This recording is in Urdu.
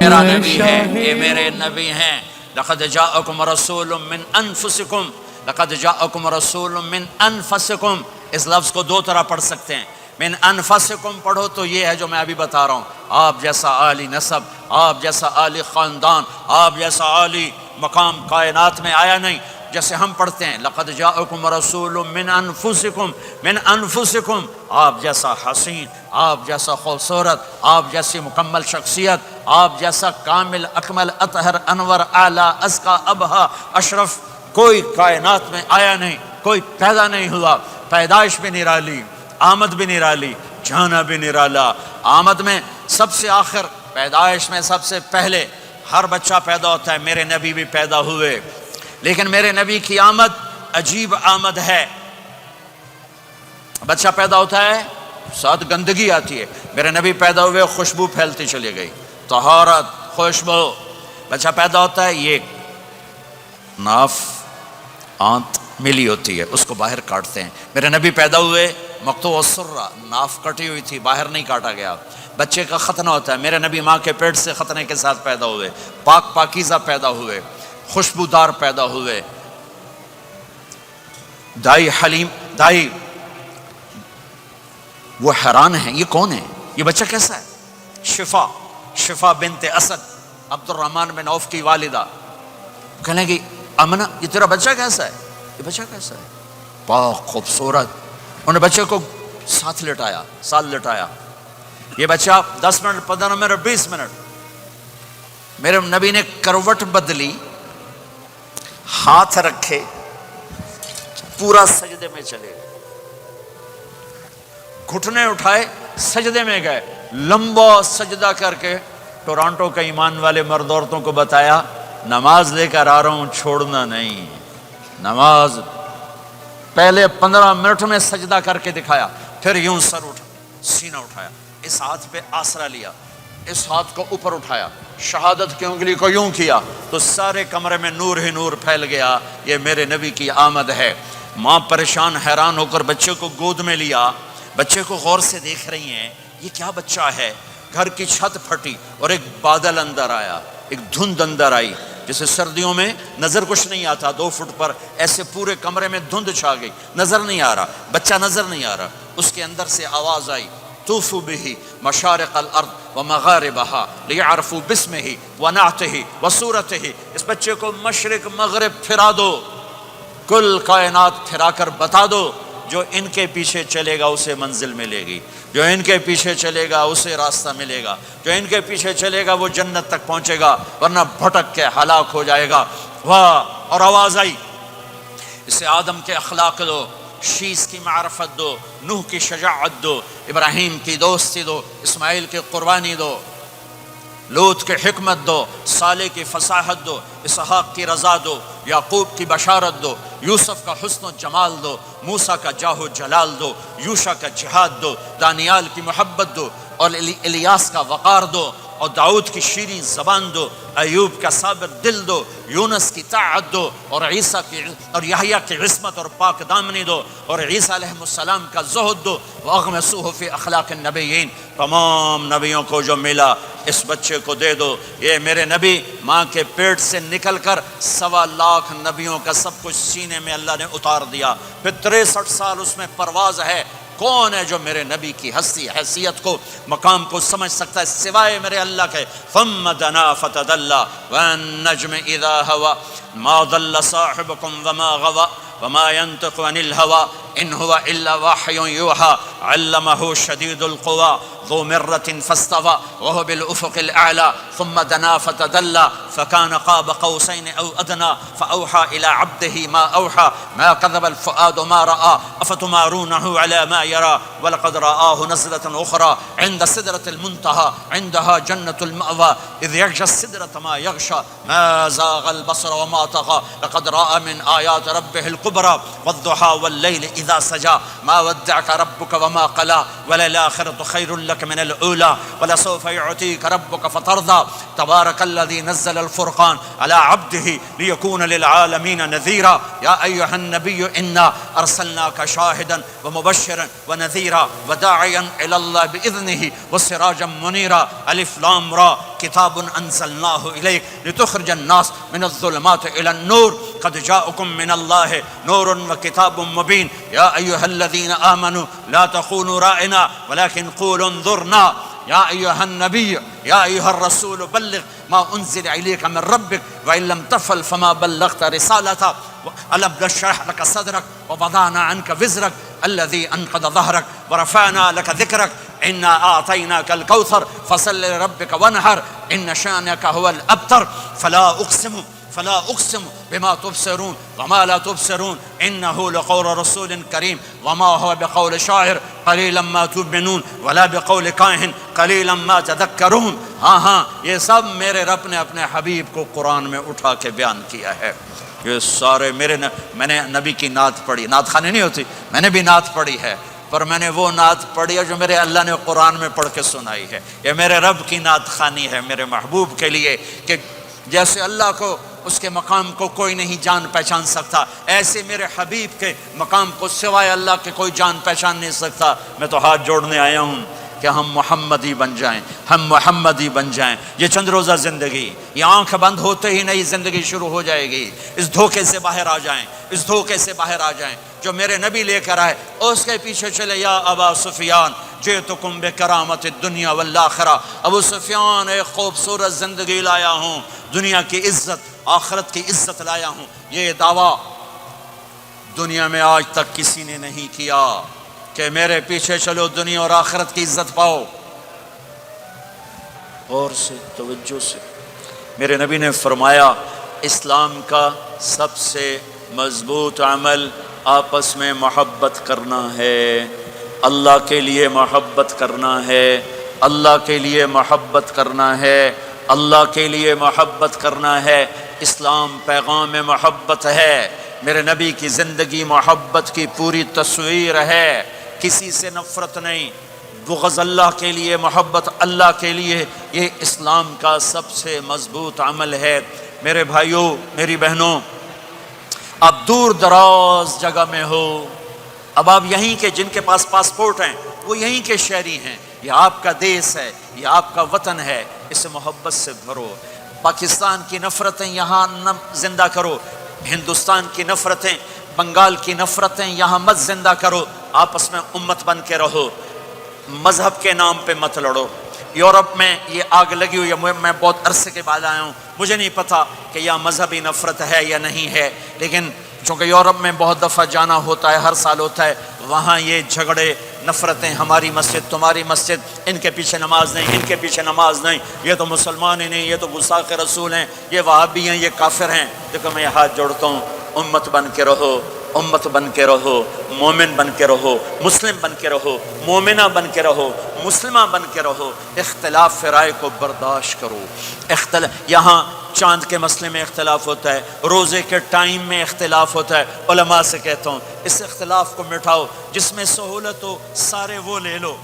میرا نبی ہے، یہ میرے نبی ہیں۔ لقد جاءکم رسول من انفسکم، لقد جاءکم رسول من انفسکم، اس لفظ کو دو طرح پڑھ سکتے ہیں۔ من انفسکم پڑھو تو یہ ہے جو میں ابھی بتا رہا ہوں، آپ جیسا عالی نسب، آپ جیسا عالی خاندان، آپ جیسا عالی مقام کائنات میں آیا نہیں۔ جیسے ہم پڑھتے ہیں لقد جاءکم رسول من انفسکم، من انفسکم، آپ جیسا حسین، آپ جیسا خوبصورت، آپ جیسی مکمل شخصیت، آپ جیسا کامل اکمل اطہر انور اعلیٰ ازکیٰ ابہا اشرف کوئی کائنات میں آیا نہیں، کوئی پیدا نہیں ہوا۔ پیدائش بھی نرالی، آمد بھی نرالی، جانا بھی نرالا۔ آمد میں سب سے آخر، پیدائش میں سب سے پہلے ہر بچہ پیدا ہوتا ہے، میرے نبی بھی پیدا ہوئے، لیکن میرے نبی کی آمد عجیب آمد ہے۔ بچہ پیدا ہوتا ہے ساتھ گندگی آتی ہے، میرے نبی پیدا ہوئے خوشبو پھیلتی چلی گئی، طہارت، خوشبو۔ بچہ پیدا ہوتا ہے، یہ ناف آنت ملی ہوتی ہے، اس کو باہر کاٹتے ہیں۔ میرے نبی پیدا ہوئے مقطوع السرہ، ناف کٹی ہوئی تھی، باہر نہیں کاٹا گیا۔ بچے کا ختنہ ہوتا ہے، میرے نبی ماں کے پیٹ سے ختنے کے ساتھ پیدا ہوئے، پاک پاکیزہ پیدا ہوئے، خوشبودار پیدا ہوئے۔ دائی حلیم، دائی وہ حیران ہیں، یہ کون ہے، یہ بچہ کیسا ہے؟ شفا، شفا بنت اسد، عبد الرحمن بن عوف کی والدہ، کہنے گی امنہ یہ تیرا بچہ کیسا ہے، یہ بچہ کیسا ہے، پاک خوبصورت۔ انہوں نے بچے کو ساتھ لٹایا، ساتھ لٹایا۔ یہ بچہ 10 منٹ، 15 منٹ، 20 منٹ، میرے نبی نے کروٹ بدلی، ہاتھ رکھے، پورا سجدے میں چلے گئے، گھٹنے اٹھائے، سجدے میں گئے، لمبا سجدہ کر کے ٹورانٹو کے ایمان والے مرد عورتوں کو بتایا نماز لے کر آ رہا ہوں، چھوڑنا نہیں۔ نماز پہلے 15 منٹ میں سجدہ کر کے دکھایا، پھر یوں سر اٹھا، سینہ اٹھایا، اس ہاتھ پہ آسرا لیا، اس ہاتھ کو اوپر اٹھایا، شہادت کی انگلی کو یوں کیا تو سارے کمرے میں نور ہی نور پھیل گیا۔ یہ میرے نبی کی آمد ہے۔ ماں پریشان حیران ہو کر بچے کو گود میں لیا، بچے کو غور سے دیکھ رہی ہیں، یہ کیا بچہ ہے؟ گھر کی چھت پھٹی اور ایک بادل اندر آیا، ایک دھند اندر آئی، جیسے سردیوں میں نظر کچھ نہیں آتا، 2 فٹ پر ایسے پورے کمرے میں دھند چھا گئی، نظر نہیں آ رہا، بچہ نظر نہیں آ رہا۔ اس کے اندر سے آواز آئی طوفوا به مشارق الارض ومغاربها لیعرفوا باسمه ونعته وصورته، اس بچے کو مشرق مغرب پھرا دو، کل کائنات پھرا کر بتا دو، جو ان کے پیچھے چلے گا اسے منزل ملے گی، جو ان کے پیچھے چلے گا اسے راستہ ملے گا، جو ان کے پیچھے چلے گا وہ جنت تک پہنچے گا، ورنہ بھٹک کے ہلاک ہو جائے گا۔ واہ! اور آواز آئی اسے آدم کے اخلاق دو، شیس کی معرفت دو، نوح کی شجاعت دو، ابراہیم کی دوستی دو، اسماعیل کی قربانی دو، لوط کی حکمت دو، صالح کی فصاحت دو، اسحاق کی رضا دو، یعقوب کی بشارت دو، یوسف کا حسن و جمال دو، موسیٰ کا جاہ و جلال دو، یوشع کا جہاد دو، دانیال کی محبت دو، اور الیاس کا وقار دو، اور داؤد کی شیریں زبان دو، ایوب کا صابر دل دو، یونس کی طاعت دو، اور عیسیٰ کی اور یحییٰ کی عصمت اور پاک دامنی دو، اور عیسیٰ علیہ السلام کا زہد دو، وَأَغْمِسُوهُ فِي أَخْلَاقِ النَّبِيِّينَ، تمام نبیوں کو جو ملا اس بچے کو دے دو۔ یہ میرے نبی ماں کے پیٹ سے نکل کر 1.25 لاکھ نبیوں کا سب کچھ سینے میں اللہ نے اتار دیا، پھر 63 سال اس میں پرواز ہے۔ کون ہے جو میرے نبی کی ہستی حیثیت کو مقام کو سمجھ سکتا ہے سوائے میرے اللہ کے؟ ثم دنا فتدلى والنجم اذا هوى ما ضل صاحبكم وما غوى وما ينطق عن الهوى ان هو الا وحي يوحى علمه شديد القوى ذو مرة فاستوى وهو بالافق الاعلى ثم دنا فتدلى فكان قاب قوسين او ادنى فاوحى الى عبده ما اوحى ما كذب الفؤاد ما راى افتمارونه على ما يرى ولقد رآه نزلة اخرى عند سدرة المنتهى عندها جنة المأوى اذ يغشى السدرة ما يغشى ما زاغ البصر وما طغى لقد رأى من آيات ربه الكبرى والضحى والليل اذا سجى ما ودعك ربك وما قلى وللآخرة خير لك من الأولى ولسوف يعطيك ربك فترضى تبارك الذي نزل الفرقان على عبده ليكون للعالمين نذيرا يا أيها النبي إنا أرسلناك شاهدا ومبشرا ونذيرا وداعيا إلى الله بإذنه وسراجا منيرا ألف لام را کتاب انزلناہ الیک لتخرج الناس من الظلمات الی النور قد جاءکم من اللہ نور وکتاب مبین یا ایھا الذین آمنوا لا تخونوا رائنا ولكن قولوا انظرنا یا ایھا النبی یا ایھا الرسول بلغ ما انزل الیک من ربک وان لم تفعل فما بلغت رسالته ألم نشرح لك صدرك ووضعنا عنك وزرك الذي أنقض ظهرك ورفعنا لك ذكرك إنا أعطيناك الكوثر فصل لربك وانحر إن شانك هو الأبتر فلا أقسم بما تبصرون وما لا تبصرون إنه لقول رسول كريم وما هو بقول شاعر قليلا ما تؤمنون ولا بقول كاهن قليلا ما تذكرون. ہاں یہ سب میرے رب نے اپنے حبیب کو قرآن میں اٹھا کے بیان کیا ہے. یہ سارے میں نے نبی کی نعت پڑھی. نعت خوانی نہیں ہوتی، میں نے بھی نعت پڑھی ہے، پر میں نے وہ نعت پڑھی ہے جو میرے اللہ نے قرآن میں پڑھ کے سنائی ہے. یہ میرے رب کی نعت خوانی ہے میرے محبوب کے لیے، کہ جیسے اللہ کو اس کے مقام کو کوئی نہیں جان پہچان سکتا، ایسے میرے حبیب کے مقام کو سوائے اللہ کے کوئی جان پہچان نہیں سکتا. میں تو ہاتھ جوڑنے آیا ہوں کہ ہم محمدی بن جائیں، ہم محمدی بن جائیں. یہ چند روزہ زندگی، یہ آنکھ بند ہوتے ہی نئی زندگی شروع ہو جائے گی. اس دھوکے سے باہر آ جائیں، اس دھوکے سے باہر آ جائیں جو میرے نبی لے کر آئے. اس کے پیچھے چلے. یا ابا سفیان جئتکم بکرامت الدنیا والآخرہ. ابو سفیان ایک خوبصورت زندگی لایا ہوں، دنیا کی عزت آخرت کی عزت لایا ہوں. یہ دعویٰ دنیا میں آج تک کسی نے نہیں کیا کہ میرے پیچھے چلو دنیا اور آخرت کی عزت پاؤ. اور سے توجہ سے میرے نبی نے فرمایا اسلام کا سب سے مضبوط عمل آپس میں محبت کرنا ہے. اللہ کے لیے محبت کرنا ہے، اللہ کے لیے محبت کرنا ہے، اللہ کے لیے محبت کرنا ہے. اسلام پیغام محبت ہے. میرے نبی کی زندگی محبت کی پوری تصویر ہے. کسی سے نفرت نہیں، بغض اللہ کے لیے، محبت اللہ کے لیے. یہ اسلام کا سب سے مضبوط عمل ہے. میرے بھائیوں، میری بہنوں، اب دور دراز جگہ میں ہو، اب آپ یہیں کے جن کے پاس پاسپورٹ ہیں وہ یہیں کے شہری ہیں. یہ آپ کا دیس ہے، یہ آپ کا وطن ہے. اسے محبت سے بھرو. پاکستان کی نفرتیں یہاں نہ زندہ کرو، ہندوستان کی نفرتیں، بنگال کی نفرتیں یہاں مت زندہ کرو. آپس میں امت بن کے رہو، مذہب کے نام پہ مت لڑو. یورپ میں یہ آگ لگی ہوئی ہے. میں بہت عرصے کے بعد آیا ہوں، مجھے نہیں پتا کہ یہاں مذہبی نفرت ہے یا نہیں ہے، لیکن چونکہ یورپ میں بہت دفعہ جانا ہوتا ہے، ہر سال ہوتا ہے، وہاں یہ جھگڑے، نفرتیں، ہماری مسجد تمہاری مسجد، ان کے پیچھے نماز نہیں، ان کے پیچھے نماز نہیں، یہ تو مسلمان ہی نہیں، یہ تو گستاخ رسول ہیں، یہ وہابی ہیں، یہ کافر ہیں. دیکھو میں ہاتھ جوڑتا ہوں، امت بن کے رہو، امت بن کے رہو، مومن بن کے رہو، مسلم بن کے رہو، مومنہ بن کے رہو، مسلمہ بن کے رہو. اختلاف رائے کو برداشت کرو. یہاں چاند کے مسئلے میں اختلاف ہوتا ہے، روزے کے ٹائم میں اختلاف ہوتا ہے. علماء سے کہتا ہوں اس اختلاف کو مٹاؤ. جس میں سہولت ہو سارے وہ لے لو.